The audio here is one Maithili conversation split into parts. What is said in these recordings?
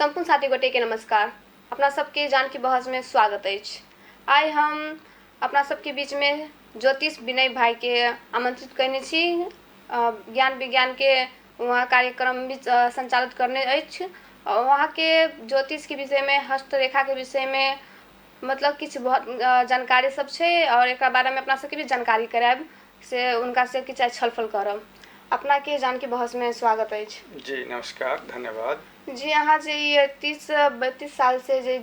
संपूर्ण साथी गोटे के नमस्कार। अपना सबके जानकी बहस में स्वागत है। आइ हम अपना सबके बीच में ज्योतिष विनय भाई के आमंत्रित करने छी। ज्ञान विज्ञान के वहाँ कार्यक्रम भी संचालित करने अछि। वहाँ के ज्योतिष के विषय में, हस्तरेखा के विषय में मतलब किछ बहुत जानकारी सब छै और एक बारे में अपना सबके भी जानकारी करायब से उनका से किछ छलफल करब। अपना के जानकी बहस में स्वागत है जी। नमस्कार, धन्यवाद जी। अहाँ जे 30-32 साल से जे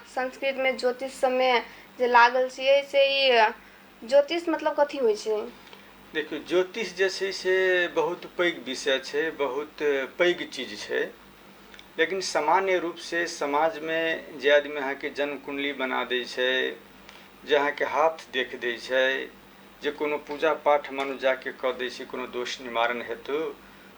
संस्कृत में ज्योतिष सब में जे लागल छियै से ज्योतिष मतलब कथी होइ छै? देखियो, ज्योतिष जे छै से बहुत पैघ विषय छै, बहुत पैघ चीज छै। लेकिन सामान्य रूप से समाज में जे आदमी अहाँ के जन्म कुंडली बना दै छै, जे अहाँ के हाथ देख दै छै, जे कोनो पूजा पाठ मानु जाके कऽ दै छै कोनो दोष निवारण हेतु,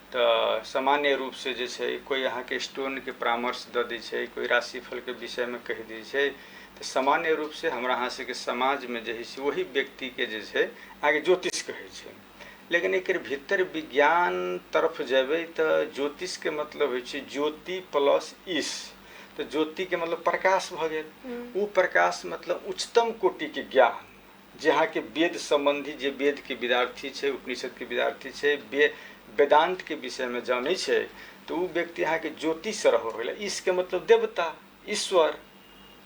तो सामान्य रूप से जे छै कोई अहाँ के स्टोन के परामर्श दऽ दै छै, कोई राशिफल के विषय में कहि दै छै, तो सामान्य रूप से हमरा अहाँ के समाज में जे है वही व्यक्ति के जे छै आगे ज्योतिष कहै छै। लेकिन एक भीतर विज्ञान तरफ जेबै तो ज्योतिष के मतलब होइ छै ज्योति प्लस ईश। तो ज्योति के मतलब प्रकाश भ गेल। वो प्रकाश मतलब उच्चतम कोटि के ज्ञान, जहाँ के वेद संबंधी जे वेद के विद्यार्थी छै, उपनिषद के विद्यार्थी छै, वेदांत के विषय में जानै छै, तो वो व्यक्ति यहाँ के ज्योतिष रहो हो। ईश के मतलब देवता, ईश्वर,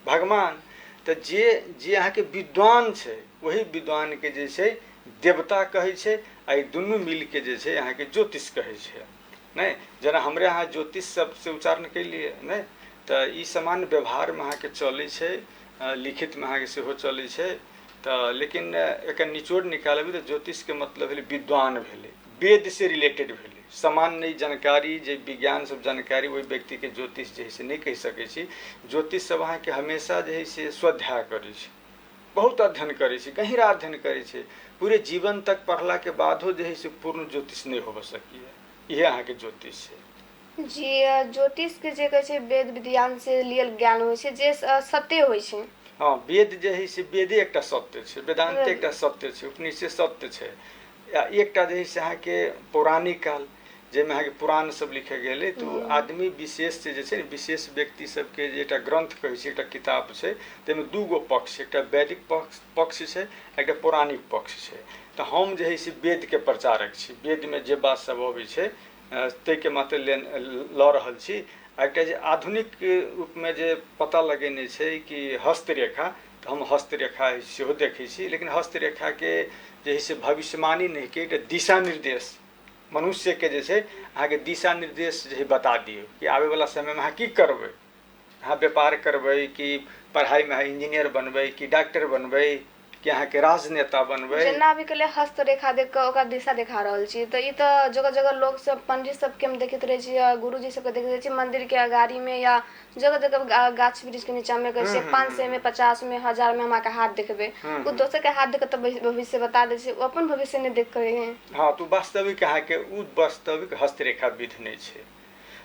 भगवान। तो जे यहाँ के विद्वान छै वही विद्वान के जे छै देवता कहै छै, आ दुनू मिल के जे छै यहाँ के ज्योतिष कहै छै। नहीं, जना हमरे यहाँ ज्योतिष शब्द से उच्चारण कैलिए नहीं, तो ई सामान्य व्यवहार में अहाँ के चलै छै, लिखित में अहाँ के सेहो चलै छै। तो लेकिन एक निचोड़ निकालबे तो ज्योतिष के मतलब भेलै विद्वान भेलै, वेद से रिलेटेड भेलै। सामान्य जानकारी जे विज्ञान सब जानकारी वही व्यक्ति के ज्योतिष जे है से नहीं कह सकै छी। ज्योतिष सब अहाँ के हमेशा जे है से स्वाध्याय करै छै, बहुत अध्ययन करै छै, गहिरा अध्ययन करै छै। पूरे जीवन तक पढ़ला के बादो जे है से पूर्ण ज्योतिष नहीं हो सकी। यह अहाँ के ज्योतिष है जी। ज्योतिष के जे कहै छै वेद विज्ञान से लियल ज्ञान होइ छै जे सत्य होइ छै। हाँ, वेद जे है से वेदे एकटा सत्य छै, वेदांत एकटा सत्य छै, उपनिषद सत्य छै। या एकटा जे है से अहाँ के पौराणिक काल जेमे अहाँ के पुराण सब लिखे गेलै, तो आदमी विशेष से जे छै ने, विशेष व्यक्ति सबके जे एकटा ग्रंथ कहै छै, एकटा किताब छै, ताहिमे दूगो पक्ष, एकटा वैदिक पक्ष छै, एकटा पौराणिक पक्ष छै। तो हम जे है से वेद के प्रचारक छी, वेद में जे बात सब अबै छै ताहिके मात्र लऽ रहल छी। एकटा जे आधुनिक रूप में जे पता लगेने छै कि हस्तरेखा, तो हम हस्तरेखा सेहो देखै छी। लेकिन हस्तरेखा के जे है से भविष्यवाणी नहीं के एकटा दिशा निर्देश, मनुष्य के जे छै अहाँ के दिशा निर्देश जे बता दियौ कि आवे वाला समय में अहाँ की करबै। अहाँ व्यापार करबै कि पढ़ाई में अहाँ इंजीनियर बनबै कि डॉक्टर बनबै कि अहाँ के राजनेता बनबै। जेना अभी के लिए हस्तरेखा देख के ओकर दिशा देखा रहल छी, तो ई तो जगह जगह लोग सब पंडित सब के हम देखैत रहे छी, गुरुजी सब के देखैत रहे छी मंदिर के अगाड़ी में या जगह जगह गाछ वृक्ष के नीचा में कहै छै 500 में 50 में 1000 में हमरा के हाथ देखबै। वो दोसर के हाथ देख के तो भविष्य बता दे छै, अपन भविष्य नहीं देख करे हैं। हाँ, तो वास्तविक अहाँ के उ वास्तविक हस्तरेखा विध नहीं छै।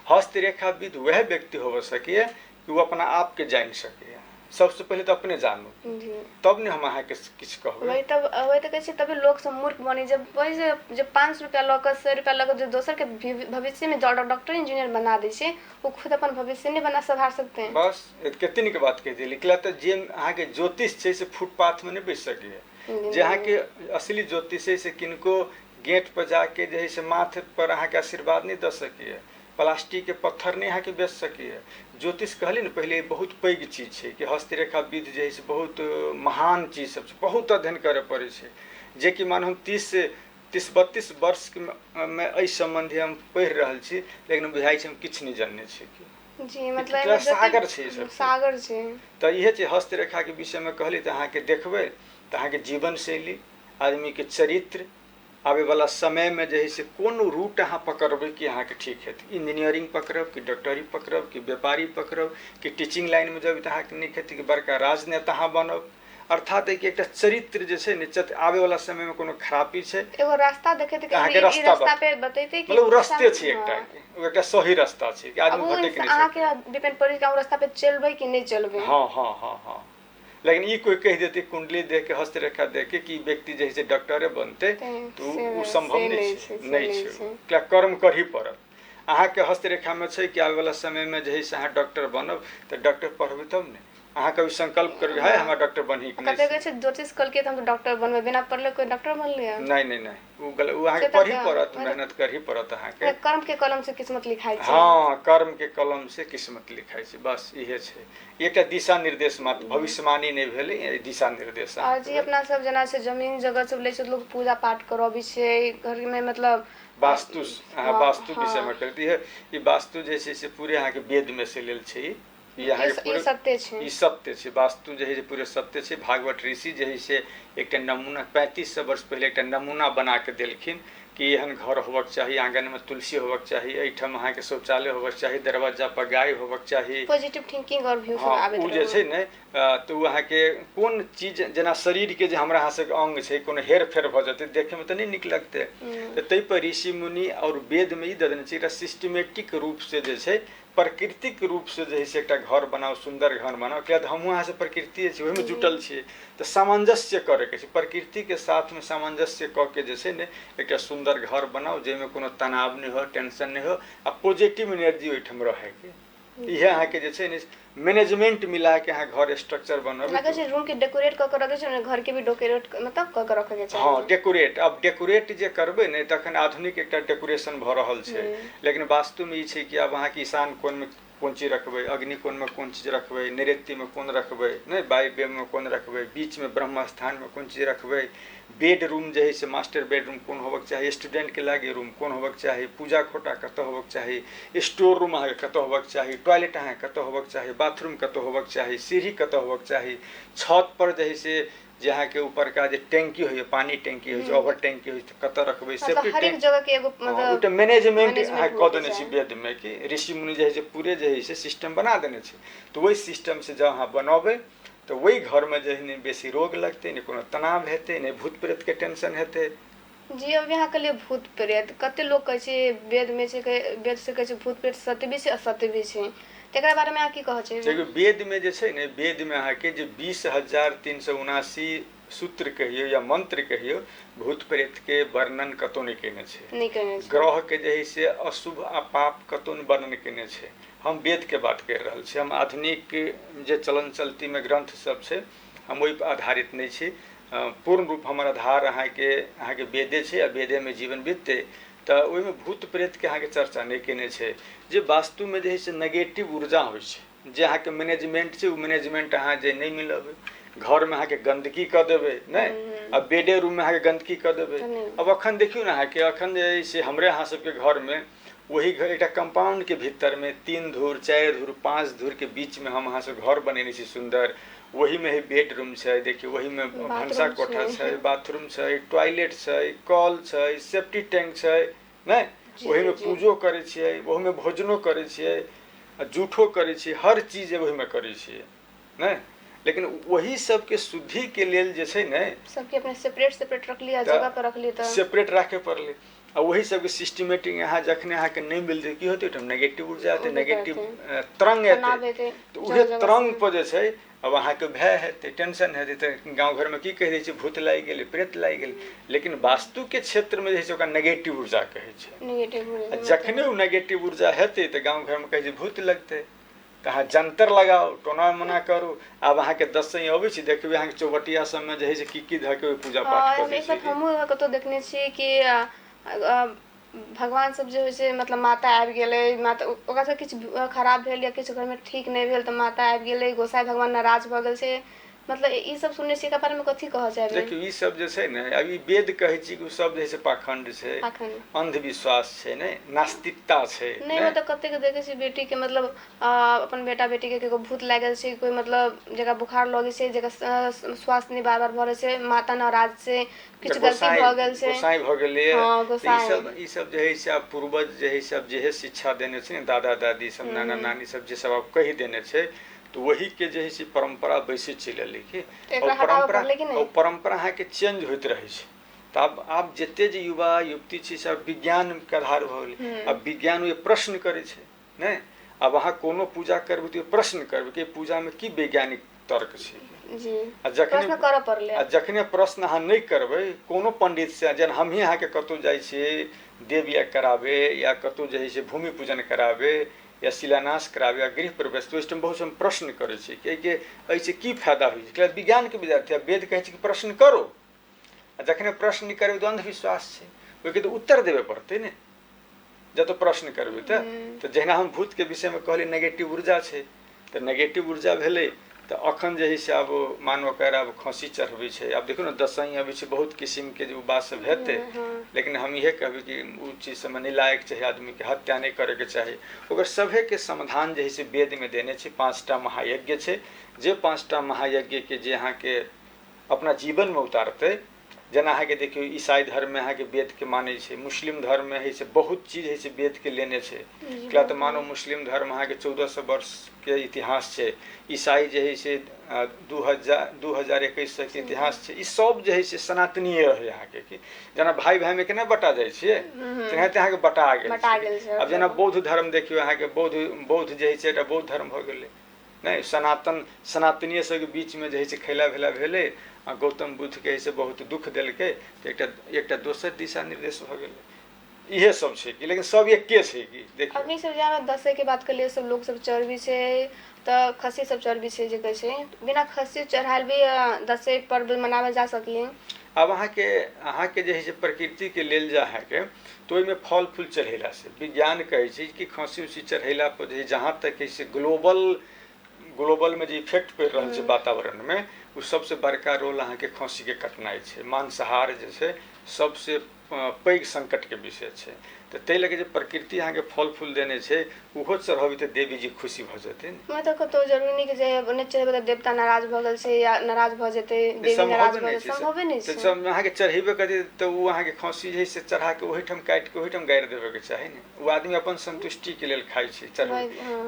हस्तरेखा विध वह व्यक्ति हो सके कि वो अपना आप के जान सके। सबसे पहले तो अपने जानू, तब ने हम अहाँ के किछ कहबै। वही तो कहै छै, तभी लोग सब मूर्ख बनी। जब वही जो 500 रुपया लऽ के 100 रुपया लऽ के जो दोसर के भविष्य में डॉक्टर इंजीनियर बना दै छै, वो खुद अपन भविष्य नहीं बना संभाल सकते हैं। बस कते नीक बात कह दिली। निकला तो जे अहाँ के ज्योतिष छै से फुटपाथ में नहीं बैस सके। जे अहाँ के असली ज्योतिष है से किनको गेट पर जाके जे है से माथे पर अहाँ के आशीर्वाद नहीं दे सके, प्लास्टिक के पत्थर नहीं अहाँ के बेच सके। ज्योतिष कहली न पहले बहुत पैघ चीज है कि हस्तरेखा विध जे है से बहुत महान चीज सब छै, बहुत अध्ययन करे पड़े छै। जे कि मान हम 30-32 वर्ष में एहि संबंधी हम पढ़ि रहल छी, लेकिन बुझाई छै हम किछ नहीं जानने छी। जी, मतलब सागर छै, सागर छै। तो इहे छै हस्तरेखा के विषय में कहली तो अहाँ के देखबै तो अहाँ के जीवन शैली, आदमी के चरित्र, आवे वाला समय में जे है से कोन रूट अहाँ पकड़बै कि अहाँ के ठीक हेतै। इंजीनियरिंग पकड़ब कि डॉक्टरी पकड़ब कि व्यापारी पकड़ब कि टीचिंग लाइन में जब अहाँ के नीक हेतै कि बड़का राजनेता अहाँ बनब। अर्थात एक चरित्र जे छै ने, आवे वाला समय में कोनो खराबी छै, एगो रास्ता देखे थे अहाँ के रास्ता पे बतैते कि मतलब रास्ते छै, एकटा सही रास्ता छै कि आदमी भटक नहीं सकै। अहाँ के डिपेंड पड़ै कि हम रास्ता पे चलबै कि नहीं चलबै। हाँ हाँ हाँ हाँ। लेकिन ई कोई कह देते कुंडली देख के, हस्तरेखा देख के कि व्यक्ति जैसे डॉक्टरे बनते, तो वो संभव नहीं छै। क्या कर्म कर ही पड़त। अहाँके हस्तरेखामे छै कि आबैवला समयमे जे है से अहाँ डॉक्टर बनब तऽ डॉक्टर पढ़बै तब ने अहाँ कभी संकल्प करू है हमरा डॉक्टर बनी कि कते कहै छै ज्योतिष कहलकै तऽ हम डॉक्टर बनबै बिना पढ़ले कोई डॉक्टर बनलै है नहीं वो अहाँके पढ़ही पड़त मेहनत करही पड़त अहाँके कर्म के कलम से किस्मत लिखाई छै हाँ कर्म के कलम से किस्मत लिखाई छै बस इहे छै एकटा दिशा निर्देश मात्र भविष्यवाणी नहीं भेलै दिशा निर्देश और जी अपना सब जना से जमीन जगह सब लै छै लोग पूजा पाठ करबै छै घर में मतलब वास्तु वास्तु विषय में करती है ई वास्तु जे छै से पूरे अहाँके वेद में से लेल छै ई सत्य छै ई सत्य छै वास्तु जे है पूरे सत्य छै भागवत ऋषि जे है से एकटा नमूना 3500 वर्ष पहले एकटा नमूना बना के देलखिन कि एहन घर होबक चाही आंगन में तुलसी होबक चाही एहिठाम अहाँके शौचालय होबक चाही दरवाजा पर गाय होबक चाही पॉजिटिव थिंकिंग और व्यू सब आबैत उ जे छै ने तो अहाँके कोन चीज जेना शरीर के जे हमरा अहाँ सबके अंग छै कोनो हेर फेर भऽ जेतै देखे में तऽ नहीं नीक लगतै तऽ ताहि पर ऋषि मुनि और वेद में ई दऽ देने छै एकटा सिस्टमेटिक रूप से जे छै प्राकृतिक रूप से जे है से एकटा घर बनाओ सुंदर घर बनाओ किया तऽ हमहूँ अहाँ से प्रकृति छी ओहिमे जुटल छियै तऽ सामंजस्य करे के छै प्रकृति के साथ में सामंजस्य कऽ के जे छै ने एकटा सुंदर घर बनाओ जाहिमे कोनो तनाव नहीं हो टेंशन नहीं हो आ पॉजिटिव एनर्जी ओहिठाम रहे के इहे अहाँके जे छै ने मैनेजमेंट मिला के अहाँ घर स्ट्रक्चर बनबे लगे छै रूम के डेकोरेट क के रखे छै घर के भी डेकोरेट मतलब क के रखे के छै हाँ डेकोरेट अब डेकोरेट जे करबै ने तखन आधुनिक एकटा डेकोरेशन भऽ रहल छै लेकिन वास्तु में ई छै कि अब अहाँके ईशान कोण में कोन चीज रखबै अग्नि कोण में कोन चीज रखबै नैऋत्य में कोन रखबै नहीं वायव्य में कोन रखबै बीच में ब्रह्म स्थान में कोन चीज रखबै बेडरूम जे है से मास्टर बेडरूम कोन होबक चाही स्टूडेंट के लागे रूम कोन होबक चाही पूजा खोटा कतऽ होबक चाही स्टोर रूम अहाँके कतऽ होबक चाही टॉयलेट अहाँके कतऽ होबक चाही बाथरूम कतऽ होबक चाही सीढ़ी कतऽ होबक चाही छत पर जे है से जे अहाँके ऊपर का जे टैंकी होइए पानी टैंकी होइ छै ओवर टैंकी होइ छै कतऽ रखबै सेफ्टी हर एक जगह के एगो मतलब मैनेजमेंट अहाँ कऽ देने छी वेद में कि ऋषि मुनि जे है से पूरे जे है से सिस्टम बना देने छै तऽ वही सिस्टम से जब अहाँ बनबै तऽ वही घर में जे है बेसी रोग लगतै नहीं कोनो तनाव हेतै नहीं भूत प्रेत के टेंशन हेतै जी अब यहाँ के लिए भूत प्रेत कते लोग कहै छै वेद में छै वेद से कहै छै भूत प्रेत सत्य भी छै असत्य भी छै तेकरा बारे में अहाँ की कहै छै देखियौ वेद में जे छै ने वेद में अहाँके जे 20,379 सूत्र कहियो या मंत्र कहियो भूत प्रेत के वर्णन कतौ नहीं केने छै ग्रह के जे है से अशुभ आ पाप कतौ नहीं वर्णन केने छै हम वेद के बात कर रहल छी हम आधुनिक जे चलन चलती में ग्रंथ सब छै हम ओहि पर आधारित नहीं छी पूर्ण रूप हमर आधार अहाँके वेदे छै आ वेदे में जीवन बीततै तऽ ओहिमे भूत प्रेत के अहाँके चर्चा नहीं केने छै जे वास्तु में जे है से नेगेटिव ऊर्जा होइ छै जे अहाँके मैनेजमेंट छै ओ मैनेजमेंट अहाँ जे नहीं मिलबै घर में अहाँके गंदगी कऽ देबै नहीं अब बेडे रूम में अहाँके गंदगी कऽ देबै अब अखन देखियौ ने अहाँके अखन जे से हमरे अहाँ सबके घर में वही घर एकटा कंपाउंड के भीतर में 3 धूर 4 धूर 5 धूर के बीच में हम अहाँ सब घर बनेने छी सुंदर वही में ही बेडरूम छै देखियो वही में भनसा कोठा छै बाथरूम छै टॉयलेट छै कल छै सेफ्टी टैंक छै नहीं वही में पूजो करे छियै वही में भोजनो करे छियै जूठो करे छियै हर चीज वही में करे छियै नहीं लेकिन वही सब के शुद्धि के लेल जे छै ने सबके अपने सेपरेट रख लिया जगह पर रख लिया त सेपरेट राखे पड़ले आ वही सबके सिस्टमेटिक यहाँ जखने अहाँके नहीं मिलतै की होतै तऽ नेगेटिव ऊर्जा एतै नेगेटिव तरंग एतै तऽ उहे तरंग पर जे छै अब अहाँके भय हेतै टेंशन हेतै तऽ गाँव घर में की कहि दै छै भूत लागि गेलै प्रेत लागि गेलै लेकिन वास्तु के क्षेत्र में जे छै ओकरा नेगेटिव ऊर्जा कहै छै जखने ओ नेगेटिव ऊर्जा हेतै तऽ गाँव घर में कहै छै भूत लगतै तऽ अहाँ जंतर लगाओ टोना मना करू आब अहाँके दसई अबै छै देखबै अहाँके चौबटिया सब में जे है से की धऽ के पूजा पाठ करै छै हमहूँ कतौ देखने छियै कि भगवान सब जे होइ छै मतलब माता आबि गेलै माता ओकरा से किछु खराब भेल या किछु घर में ठीक नहीं भेल तऽ माता आबि गेलै गोसाई भगवान नाराज भऽ गेल छै मतलब ई सब सुनने छियै बारे में कथी कहऽ चाहबै देखियौ ई सब जे छै ने अब ई वेद कहै छी कि सब जे छै पाखंड छै अंधविश्वास छै ने नास्तिकता छै नहीं मतलब कते के देखे छी बेटी के मतलब अपन बेटा बेटी के केगो भूत लागल छै कोई मतलब जगह बुखार लगे छै जगह स्वास्थ्य नहीं बार भऽ रहल छै माता नाराज छै किछु गलती भऽ गेल छै गोसाई भऽ गेलै गोसाई ई सब जे है से आब पूर्वज जे है से अब जे शिक्षा देने छै ने दादा दादी सब नाना नानी सब जे सब अब कहि देने छै तो वही के जे है से परंपरा वैसे चलि एलै कि परंपरा अहाँके चेंज होइत रहै छै तऽ आब जते जे युवा युवती छै सब विज्ञान के आधार भऽ गेलै अब विज्ञान ओ प्रश्न करै छै नहीं अब अहाँ कोनो पूजा करबै तऽ प्रश्न करबै कि पूजा में की वैज्ञानिक तर्क छै जखने प्रश्न अहाँ नहीं करबै कोनो पंडित से जेना हमही अहाँके कतौ जाइ छियै देव या करावे या कतौ जे है से भूमि पूजन करावे या शिलान्यास करावे या गृह प्रवेश, तो टाइम बहुत हम प्रश्न करे छी कि ऐसे की फायदा हुई। विज्ञान के विद्यार्थी वेद कहे कि प्रश्न करो, जखने प्रश्न नहीं करबे तो अंधविश्वास है, ओके तो उत्तर देवे पड़ते ने जब तो प्रश्न करबे तो जहिना हम भूत के विषय में कहली नेगेटिव ऊर्जा है, तो नेगेटिव ऊर्जा भेले तो अखन जे है से अब मानो कर अब खसी चढ़बे है। अब देखो ना दसई अभी से बहुत किस्म के जो बात सब हेते, लेकिन हम ये कहबे कि उ चीज से नहीं लायक चाहिए, आदमी के हत्या नहीं करे के चाहिए। ओकर सभे के समाधान जे है से वेद में देने छे। 5टा महायज्ञ छे, जे 5टा महायज्ञ के जे अहाँ के अपना जीवन में उतारते, जना अहाँ के देखियो ईसाई धर्म में अहाँ के वेद के माने छे, मुस्लिम धर्म में है से बहुत चीज है से वेद के लेने छे। क्या तो मानो मुस्लिम धर्म अहाँ के 1400 वर्ष के इतिहास छे, ईसाई जे है से 2021 के इतिहास छे। ई सब जे है से सनातनीय रहे अहाँ के कि जना भाई भाई में केना बटा जाय छे, तेनाहिते अहाँ के बटा गेल। अब जना बौद्ध धर्म देखियो अहाँ के बौद्ध जे है से बौद्ध धर्म हो गेले नहीं, सनातनीय सब के बीच में जे है से खैला भेला भेले। गौतम बुद्ध के से बहुत दुख दिलके तो एक दोसर दिशा निर्देश हो गए। इहे सब है कि लेकिन सब एके है कि देखिए अपनी सब जहाँ दशे के बात कर लिए सब लोग सब चर्बी से तो खस्सी सब चर्बी से जे कहै छै, बिना खस्सी चढ़ायल भी दशे पर्व मनावे जा सकिए। अब अहाँ के जे है से प्रकृति के लेल जा है के तो ओहिमे फल फूल चढ़ेला से विज्ञान कहै छै कि खस्सी उसी चढ़ेला पर जहाँ तक है से ग्लोबल में जो इफेक्ट पड़ रहा है वातावरण में, वो सबसे बड़का रोल अहाँ के खस्सी के कटनाई है। मांसाहार जैसे सबसे पैघ संकट के विषय है। तो तै लगे जो प्रकृति अहाँ के फल फूल देने छे उहो चढ़ाबी तो देवी जी खुशी भ जेते। मैं तो कतो जरूरी नहीं कि जे ने चढ़ेबे तो देवता नाराज भ गेल छै या नाराज भ जेते, देवी नाराज भ जेते, संभव नहीं छै। तो सब अहाँ के चढ़ेबे करते तो वो अहाँ के खस्सी जे से चढ़ा के वही ठाम काट के वही ठाम गाड़ देबे के चाही ने। वो आदमी अपन संतुष्टि के लेल खाइ छै चढ़े।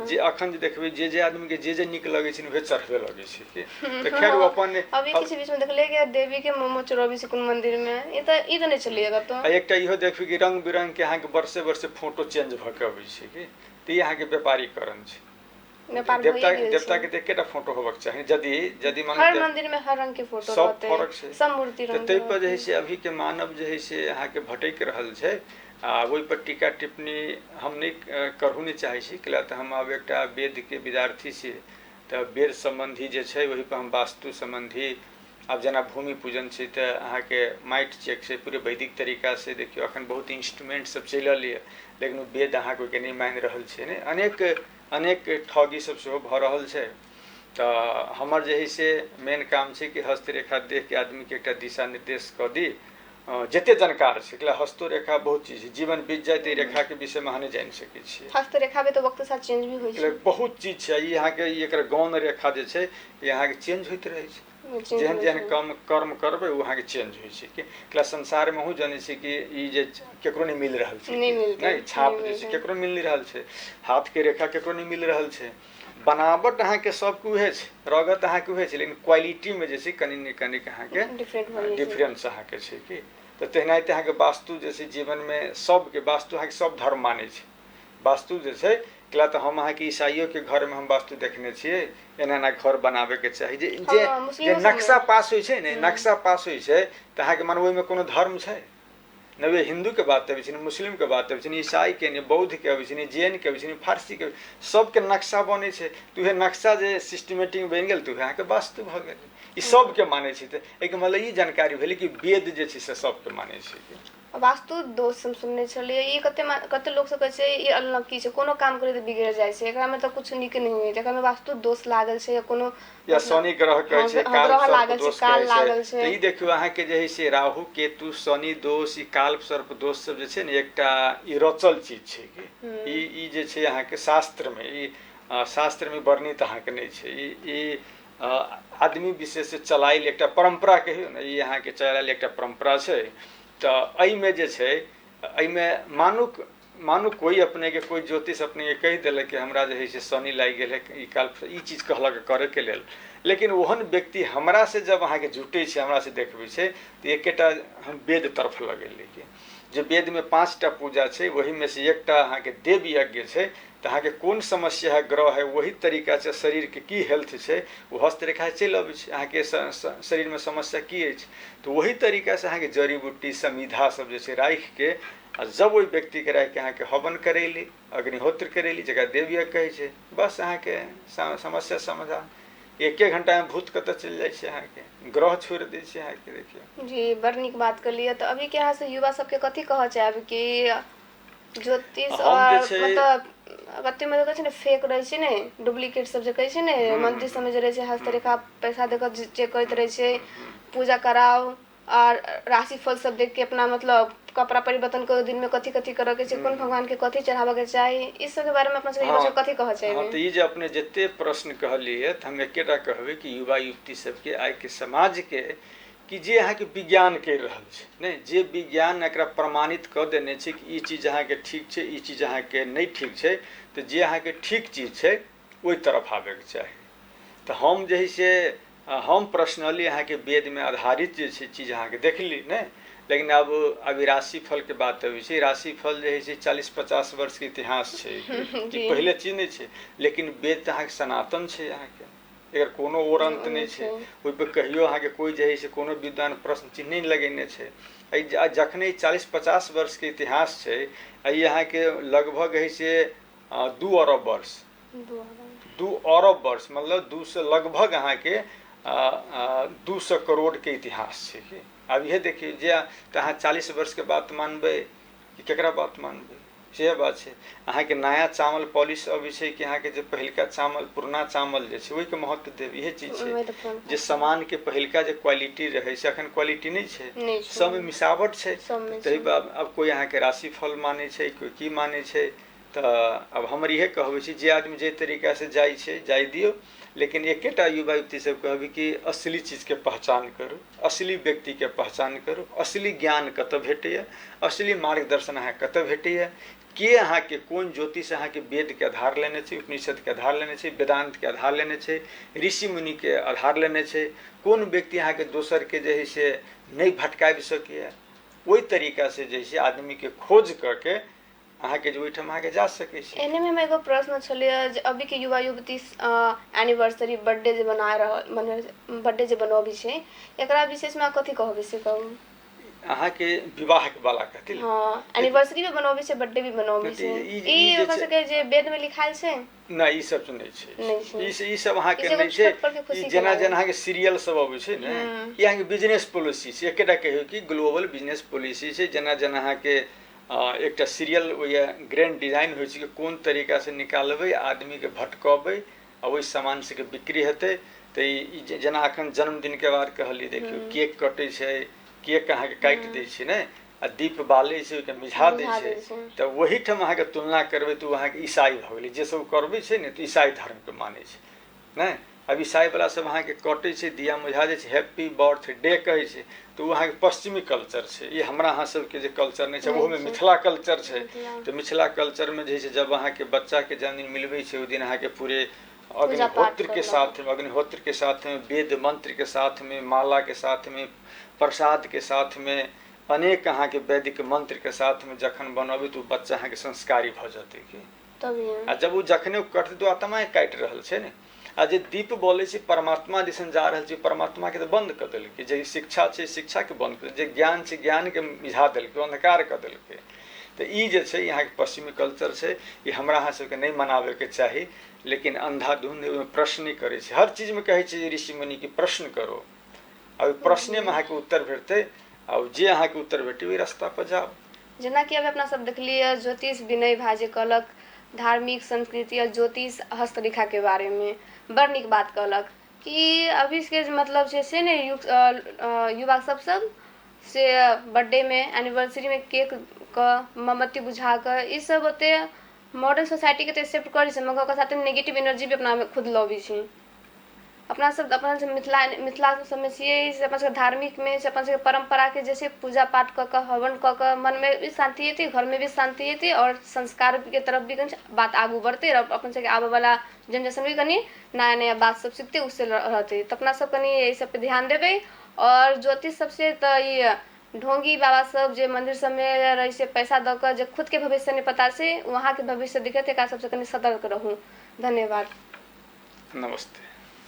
जे अखन जे देखबे जे आदमी के जे निक लगे छै वे चढ़बे लगे छै कि तो खैर वो अपन अभी किसी बीच में देखले कि देवी के मोमो चढ़ाबी से कोन मंदिर में ई तो नहीं चलिएगा। तो एकटा इहो देखबी कि रंग बिरंग के अहाँ के वर्षे वर्षे फोटो चेंज भ के अबै छै कि तो यहाँ के व्यापारीकरण छै। देवता के देख के फोटो होबक चाहिए। यदि हर मंदिर में हर रंग के फोटो सब फर्क छै, सब मूर्ति रंग तै पर जे है से अभी के मानव जे है से अहाँ के भटक रहल छै। आ ओहि पर टीका टिप्पणी हम नहीं करहु नहीं चाहे छी, कैला तऽ हम आब एकटा वेद के विद्यार्थी छी। तऽ वेद संबंधी जे छै वही पर हम वास्तु संबंधी अब जना भूमि पूजन छै तऽ अहाँ के माइट चेक से पूरे वैदिक तरीका से देखियो अखन बहुत इंस्ट्रूमेंट सब चलल है, लेकिन वेद अहाँ के नहीं मान रहल छै ने। अनेक ठगी सब सेहो भ रहल छै। तऽ हमर जे है से मेन काम छै कि हस्तरेखा देख के आदमी के एकटा दिशा निर्देश क दी। जते जानकार छै कि हस्तरेखा बहुत चीज जीवन बीत जाए तो रेखा के विषय में अहाँ नहीं जान सकै छियै। हस्तरेखा में तो वक्त साथ चेंज भी होय छै, बहुत चीज छै। यहाँ के एकर गौण रेखा जे छै यहाँ के चेंज होइत रहे छै। जेहन जेहन कर्म करबे वो अहाँ के चेंज होय छै कि संसार में हूँ जाने छी कि ई जे केकरो नहीं मिल रहल छै, नहीं छाप जे छै केकरो मिल नहीं रहल छै, हाथ के रेखा केकरो नहीं मिल रहल छै। बनावट अहाँ के सब के उहे छै, रगत अहाँ के उहे छै, लेकिन क्वालिटी में जे छै कनी ने कनी अहाँ के डिफरेंस अहाँ के छै कि। तो तेनाहिते अहाँ के वास्तु जैसे जीवन में सब के वास्तु अहाँ के सब धर्म माने छै। वास्तु जे छै कैला तो हम अहाँ के ईसाइयों के घर में हम वास्तु देखने छियै, एना घर बनाबे के चाही। जे नक्शा पास होय छै ने, नक्शा पास होय छै तऽ अहाँ के मानबै में कोनो धर्म छै न। वे हिंदू के बात अबै छै, न मुस्लिम के बात अबै छै, न ईसाई के, न बौद्ध के अबै छै, न जैन के अबै छै, न फारसी के, सबके नक्शा बनै छै। तो उहे नक्शा जे सिस्टमेटिक बनि गेल तो अहाँ के वास्तु भ गेल। ई सबके माने छै। तऽ एहिके मतलब ई जानकारी भेलै कि वेद जे छै से सबके माने छै। वास्तु दोष हम सुनने छलिए, ई कते लोग सब कहै छै ई अनलकी छै, कोनो काम करे तऽ बिगड़ जाइ छै, एकरा में तऽ कुछ नीक नहीं होय छै, एकरा में वास्तु दोष लागल छै या कोनो या शनि ग्रह कहै छै, काल सर्प दोष काल लागल छै। तऽ ई देखियो अहाँ के जे है से राहु केतु शनि दोष, ई काल सर्प दोष सब जे छै ने एकटा ई रचल चीज छै कि ई जे छै अहाँ के शास्त्र में ई शास्त्र में वर्णित अहाँ के नहीं छै। ई आदमी विशेष से चलाइल एकटा परंपरा कहियो ने, ई अहाँ के चलाइल एकटा परंपरा छै। तऽ एहिमे जे छै एहिमे मानु कोई अपने के कोई ज्योतिष अपने के कहि देलक कि हमरा जे है से शनि लागि गेल है, ई काल ई चीज कहलक करे के लेल, लेकिन ओहन व्यक्ति हमरा से जब अहाँ के जुटे छै, हमरा से देखबे छै तो एकेटा हम वेद तरफ लगेली कि जे वेद में 5टा पूजा छै, वही में से एकटा अहाँ के देव यज्ञ छै। तो अहाँ के कोन समस्या है, ग्रह है, वही तरीका से शरीर के की हेल्थ छै वो हस्तरेखा चलि अबै छै। अहाँ के शरीर में समस्या की अछि तो वही तरीका से अहाँ के जड़ी बूटी समिधा सब जे छै राखि के आ जब ओहि व्यक्ति के राखि अहाँके हवन करैली, अग्निहोत्र करैली, जकरा देवयज्ञ कहै छै, बस अहाँके समस्या समाधान। 1 घंटा में भूत कतऽ चलि जाइ छै, अहाँके ग्रह छोड़ि दै छै अहाँके। देखियौ जी बड़ नीक बात कहलियै। तऽ अभी के यहाँ से युवा सबके कथी कहऽ चाहब कि ज्योतिष हम जे और छै मतलब कते मतलब कहै छै ने फेक रहै छै ने, डुप्लीकेट सब जे कहै छै ने, मंदिर सबमे जे रहै छै हस्तरेखा पैसा देकर चेक करैत रहै छै, पूजा कराओ और राशिफल सब देख के अपना मतलब कपड़ा परिवर्तन करो, दिन में कथी कथी करऽ के छै, कोन भगवान के कथी चढ़ाबऽ के चाही, इस सब के बारे में अपना सबके युवा सब कथी कहऽ हाँ, चाहबै? तऽ ई जे अपने जते प्रश्न कहलियै तऽ हम एकेटा कहबै कि युवा युवती सबके, आइके समाजके, कि जे अहाँके विज्ञान करि रहल छै ने, जे विज्ञान एकरा प्रमाणित कऽ देने छै कि ई चीज अहाँके ठीक छै, ई चीज अहाँके नहि ठीक छै, तऽ जे अहाँके ठीक चीज छै ओहि तरफ आबैके चाही। तऽ हम जे है से हम पर्सनली अहाँके वेदमे आधारित जे छै चीज अहाँके देखली ने, लेकिन अब अभी राशिफल के बात अबै छै। राशिफल जे है से 40-50 वर्ष के इतिहास छै, ई पहिले चीज नहि छै, लेकिन वेद तऽ अहाँके सनातन छै, अहाँके एकर कोनो और अंत नहीं छै। ओहि पर कहियो अहाँके कोई जे है से कोनो विद्वान प्रश्न चिन्ह नहीं लगेने छै। जखने 40-50 वर्ष के इतिहास छै, अहाँके लगभग है से 2 अरब वर्ष, 2 अरब वर्ष मतलब 2 से लगभग अहाँके 200 करोड़ के इतिहास छै कि। अब यह देखिए जे तऽ अहाँ 40 वर्ष के बात मानबै कि केकरा बात मानबै, से बात छै। अहाँके नया चावल पॉलिश अबै छै कि अहाँके जे पहिलका चावल पुरना चावल जे छै ओहिके महत्व देब, इहे चीज छै। जे सामान के पहिलका जे क्वालिटी रहै छै अखन क्वालिटी नहीं छै, सबमे मिसावट छै। तही अब कोई अहाँके राशिफल मानै छै, कोई की मानै छै। तऽ अब हमर इहे कहबै छै, जे आदमी जे तरीका से जाइ छै जाय दियौ, लेकिन एकेटा युवा युवती सब कहबै कि असली चीज के पहचान करू, असली व्यक्ति के पहचान करू, असली ज्ञान कतऽ भेटैया, असली मार्गदर्शन अहाँ कतऽ भेटैया, के अहाँके कोन ज्योतिष अहाँके वेद के आधार लेने छै, उपनिषद के आधार लेने छै, वेदांत के आधार लेने छै, ऋषि मुनि के आधार लेने छै, कोन व्यक्ति अहाँके दोसर के जे है से नहीं भटकाबि सकैया, ओहि तरीका से जे है आदमी के खोज करके अहाँके जे ओहिठाम अहाँके जा सकै छै। एने में एगो प्रश्न छलैया जे अभी के युवा युवती एनिवर्सरी बर्थडे जे बना रहल, बर्थडे जे बनबै छै, एकरा विशेष में कथी कहबै से कहू? अहाँके विवाह वाला कहथिन, हाँ एनिवर्सरी भी बनबै छै, बर्थडे भी बनबै छै, ई ओकर सबके जे वेद में लिखायल छै? नहीं, ई सब तो नहीं छै, ई सब अहाँके नहीं छै। ई जेना जेना अहाँके सीरियल सब अबै छै ने, ई अहाँके बिजनेस पॉलिसी छै। एकेटा कहियो कि ग्लोबल बिजनेस पॉलिसी छै। जेना जेना अहाँके एकटा सीरियल ओहि ग्रैंड डिजाइन होइ छै कि कोन तरीका से निकालबै, आदमी के भटकबै आ ओहि सामान से के बिक्री हेतै। तऽ ई जेना अखन जन्मदिन के बाद कहलियै, देखियौ केक कटै छै, केक अहाँके काटि दै छै ने, आ दीप बालै छै, ओहिके मिझा दै छै। तऽ ओहीठाम अहाँके तुलना करबै तऽ ओ अहाँके ईसाई भऽ गेलै। जे सब करबै छै ने तऽ ईसाई धर्म के मानै छै ने। अब ईसाई वाला सब अहाँके कटै छै, दिया मुझा दै छै, हैप्पी बर्थडे कहै छै, तऽ ओ अहाँके पश्चिमी कल्चर छै। ई हमरा अहाँ सबके जे कल्चर नहीं छै, ओहोमे मिथिला कल्चर छै। तऽ मिथिला कल्चर में जे है जब अहाँके बच्चा के जन्मदिन मिलबै छै, ओहि दिन अहाँके पूरे अग्निहोत्र के साथ में, अग्निहोत्र के साथ में, वेद मंत्र के साथ में, माला के साथ में, प्रसाद के साथ में, अनेक अहाँके वैदिक मंत्र के साथ में जखन बनबै तऽ बच्चा अहाँके संस्कारी भऽ जेतै कि। आ जब वो जखने कटतै तो आत्मा काटि रहल छै ने। आ जे दीप बोलै छै परमात्मा दिसन जा रहल छै, परमात्मा के तऽ बंद कऽ देलकै। जे शिक्षा छै शिक्षा के बंद कऽ, जे ज्ञान छै ज्ञान के मिझा देलकै, अंधकार कऽ देलकै। तऽ ई जे छै यहाँ के पश्चिमी कल्चर छै, ई हमरा अहाँ सबके नहीं मनाबे के चाही। लेकिन अंधाधुंध ओहिमे प्रश्न नहीं करै छै। हर चीज में कहै छै ऋषि मुनि की प्रश्न करो, आ प्रश्ने में अहाँके उत्तर भेटतै, आ जे अहाँके उत्तर भेटै ओहि रास्ता पर जाउ। जेना कि अभी अपना सब देखलियै ज्योतिष विनय भाई जे कहलक धार्मिक संस्कृति और ज्योतिष हस्तरेखा के बारे में बड़ नीक बात कहलक कि अभी के मतलब छै से ने युवा सब से बर्थडे में, एनिवर्सरी में केक क मोमबत्ती बुझा कऽ ई सब ओते मॉडर्न सोसाइटी के तऽ एक्सेप्ट करै छै, मगर ओकर साथे नेगेटिव एनर्जी भी अपना में खुद लबै छै। अपना सब मिथिला सबमे छियै से अपन सबके धार्मिक में से अपन सबके परंपरा के जैसे पूजा पाठ कऽ कऽ हवन कऽ कऽ मन में भी शांति एतै, घर में भी शांति एतै, और संस्कार के तरफ भी बात आगू बढ़तै, और अपन सबके आबे वाला जनरेशन भी कनी नया नया बात सब सीखतै, उससे रहतै। तऽ अपना सब कनी एहि सब पे ध्यान देबै। और ज्योतिष सबसे तऽ ई ढोंगी बाबा सब जे मंदिर सब में रहै छै पैसा दऽ कऽ, जे खुद के भविष्य नहीं पता छै, वहाँ के भविष्य दिखत, एकरा सबसे कनी सतर्क रहू। धन्यवाद। नमस्ते।